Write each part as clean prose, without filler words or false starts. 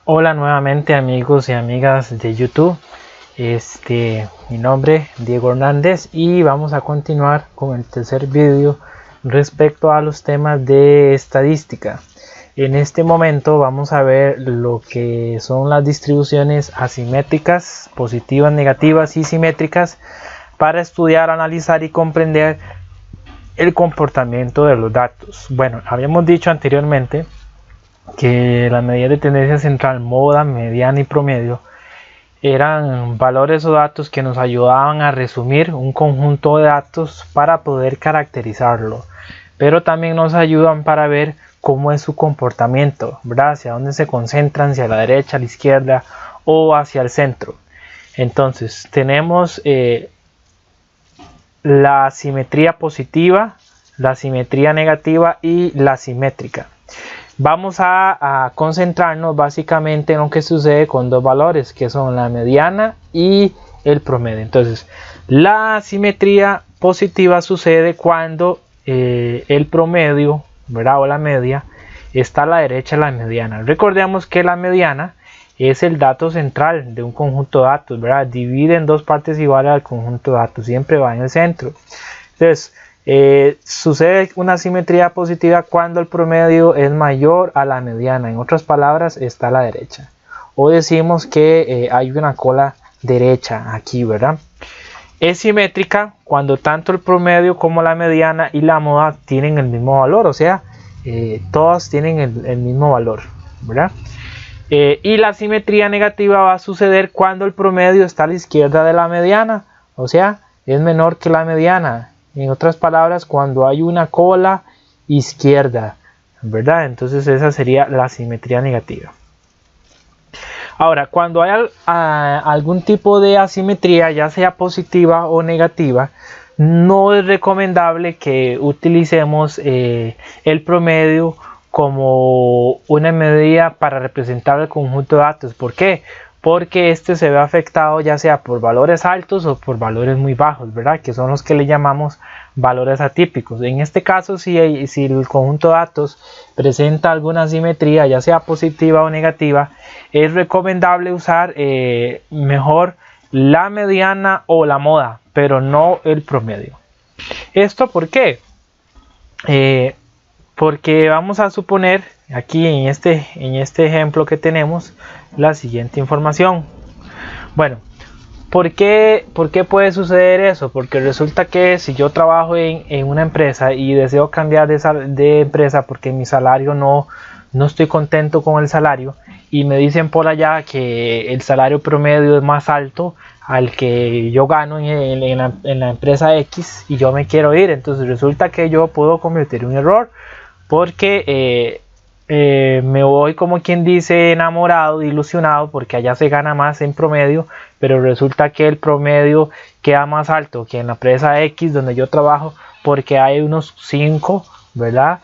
Hola nuevamente amigos y amigas de YouTube. Mi nombre es Diego Hernández y vamos a continuar con el tercer vídeo respecto a los temas de estadística. En este momento vamos a ver lo que son las distribuciones asimétricas, positivas, negativas y simétricas para estudiar, analizar y comprender el comportamiento de los datos. Bueno, habíamos dicho anteriormente que las medidas de tendencia central, moda, mediana y promedio eran valores o datos que nos ayudaban a resumir un conjunto de datos para poder caracterizarlo, pero también nos ayudan para ver cómo es su comportamiento, ¿verdad? Hacia dónde se concentran, hacia la derecha, a la izquierda o hacia el centro. Entonces tenemos la simetría positiva, la simetría negativa y la simétrica. Vamos a concentrarnos básicamente en lo que sucede con dos valores, que son la mediana y el promedio. Entonces, la simetría positiva sucede cuando el promedio, ¿verdad? O la media está a la derecha de la mediana. Recordemos que la mediana es el dato central de un conjunto de datos, ¿verdad? Divide en dos partes iguales al conjunto de datos, siempre va en el centro. Entonces, sucede una simetría positiva cuando el promedio es mayor a la mediana, en otras palabras está a la derecha, o decimos que hay una cola derecha aquí, ¿verdad? Es simétrica cuando tanto el promedio como la mediana y la moda tienen el mismo valor, o sea, todas tienen el mismo valor, ¿verdad? Y la simetría negativa va a suceder cuando el promedio está a la izquierda de la mediana, o sea, es menor que la mediana. En otras palabras, cuando hay una cola izquierda, ¿verdad? Entonces esa sería la simetría negativa. Ahora, cuando hay algún tipo de asimetría, ya sea positiva o negativa, no es recomendable que utilicemos el promedio como una medida para representar el conjunto de datos. ¿Por qué? Porque este se ve afectado ya sea por valores altos o por valores muy bajos, ¿verdad? Que son los que le llamamos valores atípicos. En este caso, si el conjunto de datos presenta alguna asimetría, ya sea positiva o negativa, es recomendable usar mejor la mediana o la moda, pero no el promedio. ¿Esto por qué? Porque vamos a suponer aquí en este ejemplo que tenemos la siguiente información. Bueno, ¿por qué puede suceder eso? Porque resulta que si yo trabajo en una empresa y deseo cambiar de empresa porque mi salario no estoy contento con el salario y me dicen por allá que el salario promedio es más alto al que yo gano en la empresa X y yo me quiero ir, entonces resulta que yo puedo cometer un error porque me voy, como quien dice, enamorado, ilusionado porque allá se gana más en promedio, pero resulta que el promedio queda más alto que en la empresa X donde yo trabajo porque hay unos 5, ¿verdad?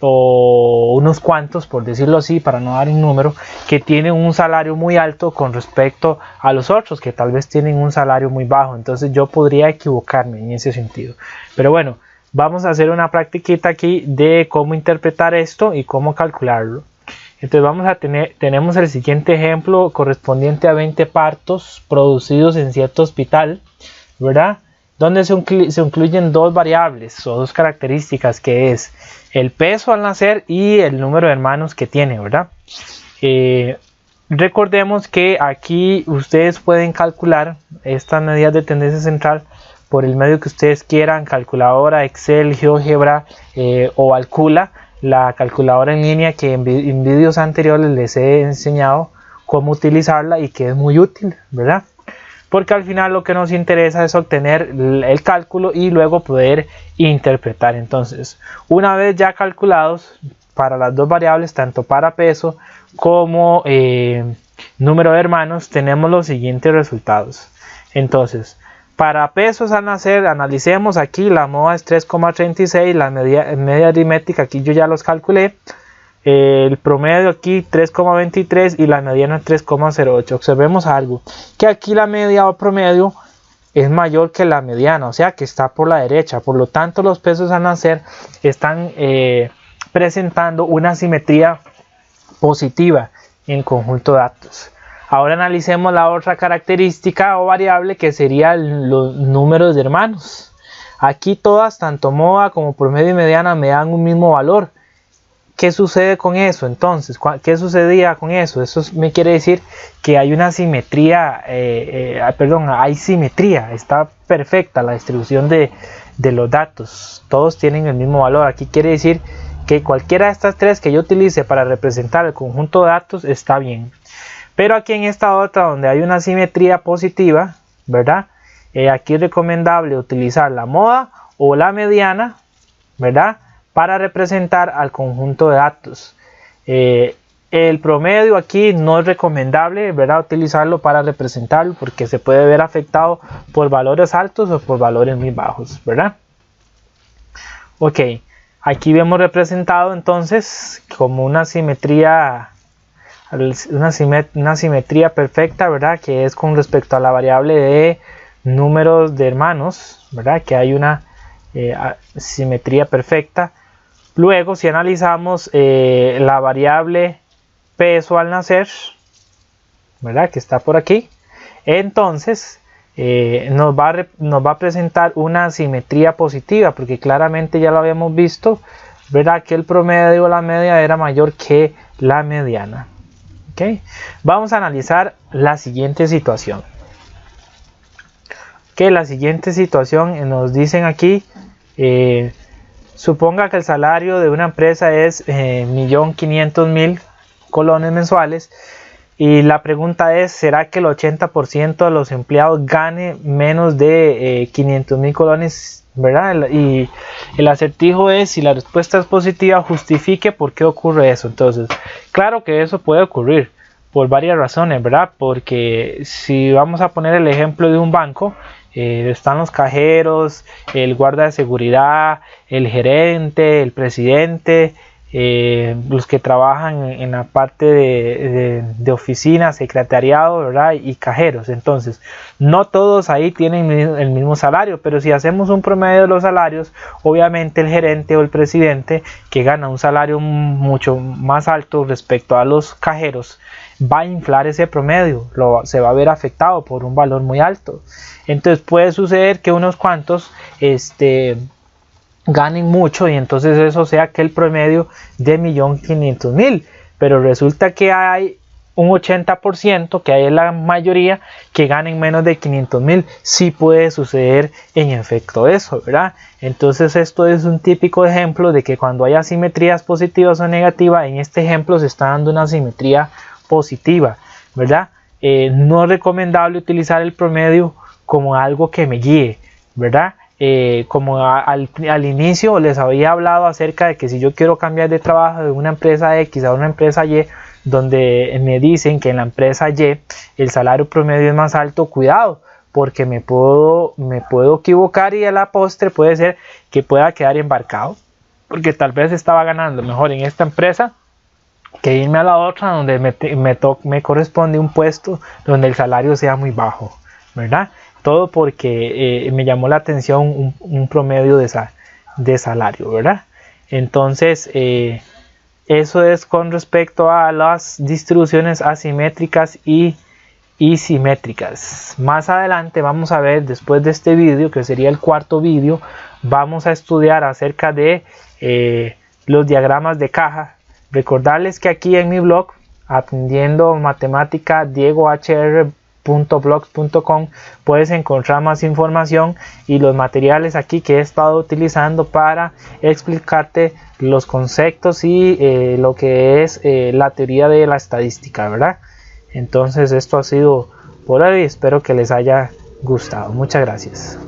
O unos cuantos, por decirlo así, para no dar un número, que tienen un salario muy alto con respecto a los otros que tal vez tienen un salario muy bajo. Entonces yo podría equivocarme en ese sentido, pero bueno, vamos a hacer una practiquita aquí de cómo interpretar esto y cómo calcularlo. Entonces tenemos el siguiente ejemplo correspondiente a 20 partos producidos en cierto hospital, ¿verdad? Donde se incluyen dos variables o dos características, que es el peso al nacer y el número de hermanos que tiene, ¿verdad? Recordemos que aquí ustedes pueden calcular estas medidas de tendencia central por el medio que ustedes quieran, calculadora, Excel, GeoGebra o Alcula, la calculadora en línea que en vídeos anteriores les he enseñado cómo utilizarla y que es muy útil, ¿verdad? Porque al final lo que nos interesa es obtener el cálculo y luego poder interpretar. Entonces, una vez ya calculados para las dos variables, tanto para peso como número de hermanos, tenemos los siguientes resultados. Entonces, para pesos al nacer, analicemos aquí, la moda es 3,36, la media aritmética aquí yo ya los calculé, el promedio aquí 3,23 y la mediana 3,08. Observemos algo, que aquí la media o promedio es mayor que la mediana, o sea que está por la derecha, por lo tanto los pesos al nacer están presentando una simetría positiva. en el conjunto de datos. Ahora analicemos la otra característica o variable, que serían los números de hermanos. Aquí todas, tanto moda como promedio y mediana, me dan un mismo valor. ¿Qué sucede con eso? Entonces, ¿qué sucedía con eso? Eso me quiere decir que hay una simetría, hay simetría, está perfecta la distribución de los datos. Todos tienen el mismo valor. Aquí quiere decir que cualquiera de estas tres que yo utilice para representar el conjunto de datos está bien. Pero aquí en esta otra, donde hay una simetría positiva, ¿verdad? Aquí es recomendable utilizar la moda o la mediana, ¿verdad?, para representar al conjunto de datos. El promedio aquí no es recomendable, ¿verdad?, utilizarlo para representarlo, porque se puede ver afectado por valores altos o por valores muy bajos, ¿verdad? Ok, aquí vemos representado entonces como una simetría perfecta, ¿verdad?, que es con respecto a la variable de números de hermanos, ¿verdad?, que hay una simetría perfecta. Luego, si analizamos la variable peso al nacer, ¿verdad?, que está por aquí, entonces nos va a presentar una simetría positiva, porque claramente ya lo habíamos visto, ¿verdad?, que el promedio o la media era mayor que la mediana. ¿Okay? Vamos a analizar la siguiente situación. La siguiente situación nos dicen aquí, suponga que el salario de una empresa es 1.500.000 colones mensuales, y la pregunta es, ¿será que el 80% de los empleados gane menos de 500.000 colones, ¿verdad? Y el acertijo es, si la respuesta es positiva, justifique por qué ocurre eso. Entonces, claro que eso puede ocurrir por varias razones, ¿verdad? Porque si vamos a poner el ejemplo de un banco, están los cajeros, el guarda de seguridad, el gerente, el presidente, los que trabajan en la parte de oficina, secretariado, ¿verdad?, y cajeros. Entonces, no todos ahí tienen el mismo salario, pero si hacemos un promedio de los salarios, obviamente el gerente o el presidente, que gana un salario mucho más alto respecto a los cajeros, va a inflar ese promedio, se va a ver afectado por un valor muy alto. Entonces puede suceder que unos cuantos ganen mucho, y entonces eso sea que el promedio de 1.500.000, pero resulta que hay un 80%, que hay la mayoría, que ganen menos de 500.000. Sí puede suceder en efecto eso, ¿verdad? Entonces esto es un típico ejemplo de que cuando hay asimetrías positivas o negativas, en este ejemplo se está dando una asimetría positiva, ¿verdad? No es recomendable utilizar el promedio como algo que me guíe, ¿verdad? Como al inicio les había hablado acerca de que si yo quiero cambiar de trabajo de una empresa X a una empresa Y, donde me dicen que en la empresa Y el salario promedio es más alto, cuidado, porque me puedo equivocar, y a la postre puede ser que pueda quedar embarcado, porque tal vez estaba ganando mejor en esta empresa que irme a la otra donde me corresponde un puesto donde el salario sea muy bajo, ¿verdad? Todo porque me llamó la atención un promedio de salario, ¿verdad? Entonces, eso es con respecto a las distribuciones asimétricas y simétricas. Más adelante vamos a ver, después de este vídeo, que sería el cuarto vídeo, vamos a estudiar acerca de los diagramas de caja. Recordarles que aquí en mi blog, Aprendiendo Matemática, diegohr.blog.com, puedes encontrar más información y los materiales aquí que he estado utilizando para explicarte los conceptos y lo que es la teoría de la estadística, ¿verdad? Entonces esto ha sido por hoy, espero que les haya gustado. Muchas gracias.